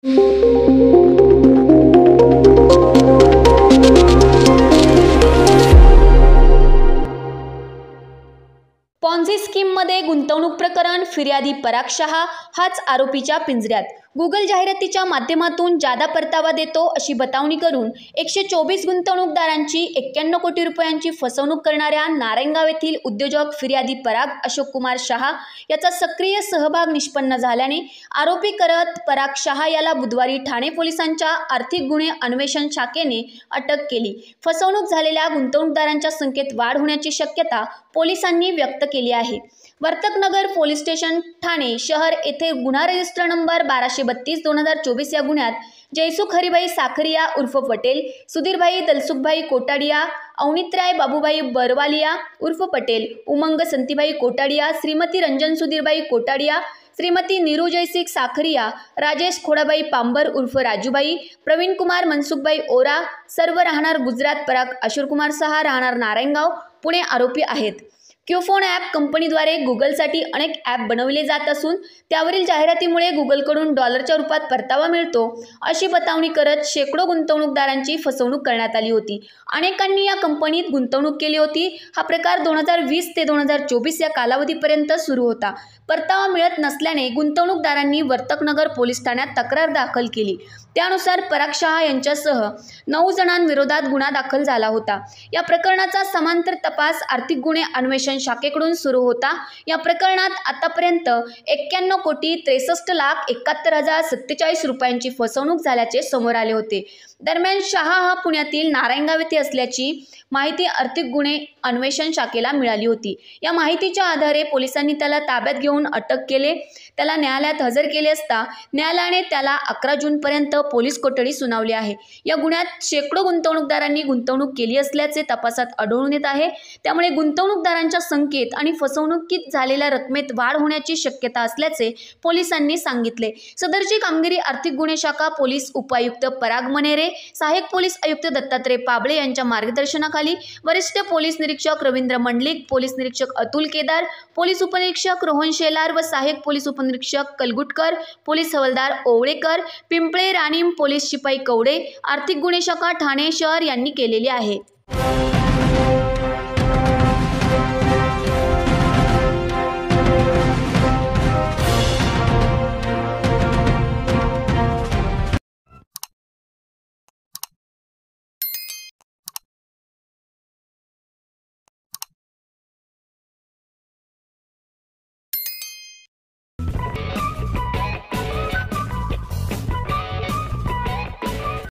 Ponzi स्कीममध्ये गुंतवणूक प्रकरण, फिर्यादी पराग शहा हाच आरोपीच्या पिंजऱ्यात। गुगल जाहिरातीच्या माध्यमातून जादा परतावा देतो अशी बतावणी करून 124 गुंतवणूकदारांची 91 कोटी रुपयांची फसवणूक करणाऱ्या नारायणगाव येथील उद्योजक फिर्यादी पराग अशोक कुमार शहा याचा सक्रिय सहभाग निष्पन्न झाल्याने आरोपी करत पराग शहा याला बुधवारी ठाणे पोलिसांच्या आर्थिक गुन्हे अन्वेषण शाखेने अटक केली। फसवणूक झालेल्या गुंतवणूकदारांच्या संख्येत वाढ होण्याची शक्यता पोलिसांनी व्यक्त केली आहे। वर्तकनगर पोलीस स्टेशन ठाणे शहर येथे गुन्हा रजिस्टर नंबर 1232/2024 या गुन्ह्यात जयसुख हरिभाई साखरिया उर्फ पटेल, सुधीरभाई दलसुखभाई कोटाडिया, अवनीतराय बाबूभाई बरवालिया उर्फ पटेल, उमंग संतीभाई कोटाडिया, श्रीमती रंजन सुधीरभाई कोटाडिया, श्रीमती नीरू जयसिंग साखरिया, राजेश खोडाबाई पांबर उर्फ राजूबाई, प्रवीण कुमार मनसुखभाई ओरा सर्व राहणार गुजरात, पराग अशोरकुमार शहा राहणार नारायणगाव पुणे आरोपी आहेत। क्यूफोन ॲप कंपनीद्वारे गुगलसाठी अनेक ॲप बनवले जात असून त्यावरील जाहिरातीमुळे गुगलकडून डॉलरच्या रूपात परतावा मिळतो अशी बतावणी करत शेकडो गुंतवणूकदारांची फसवणूक करण्यात आली होती। अनेकांनी या कंपनीत गुंतवणूक केली होती। हा प्रकार 2020 ते 2024 या कालावधीपर्यंत सुरू होता। परतावा मिळत नसल्याने गुंतवणूकदारांनी वर्तकनगर पोलीस ठाण्यात तक्रार दाखल केली। त्यानुसार पराग शहा यांच्यासह 9 जणांविरोधात गुन्हा दाखल झाला होता। या प्रकरणाचा समांतर तपास आर्थिक गुन्हे अन्वेषण शाखेकडून सुरू होता। या प्रकरणात आतापर्यंत 91,63,71,047 रुपयांची फसवणूक झाल्याचे समोर आले होते। दरम्यान शहा हा पुण्यातील नारायणगाव येथे असल्याची माहिती आर्थिक गुन्हे अन्वेषण शाखेला मिळाली होती। या माहितीच्या आधारे पोलिसांनी त्याला ताब्यात घेऊन अटक केले। त्याला न्यायालयात हजर केले असता न्यायालयाने त्याला 11 जूनपर्यंत पोलीस कोठडी सुनावली आहे। या गुन्ह्यात शेकडो गुंतवणूकदारांनी गुंतवणूक केली असल्याचे तपासात आढळून येत आहे। त्यामुळे गुंतवणूकदारांच्या संख्येत आणि फसवणुकीत झालेल्या रकमेत वाढ होण्याची शक्यता असल्याचे पोलिसांनी सांगितले। सदरची कामगिरी आर्थिक गुन्हे शाखा पोलीस उपायुक्त पराग मनेरे, सहाय्यक पोलीस आयुक्त दत्तात्रय पाबळे यांच्या मार्गदर्शनाखाली वरिष्ठ पोलीस निरीक्षक रवींद्र मंडलिक, पोलीस निरीक्षक अतुल केदार, पोलीस उपनिरीक्षक रोहन शेलार व सहाय्यक पोलीस उपनिरीक्षक कलगुटकर, पोलीस हवालदार ओवळेकर, पिंपळे राणीम पोलीस शिपाई कवडे, आर्थिक गुन्हे शाखा ठाणे शहर यांनी केलेले आहे।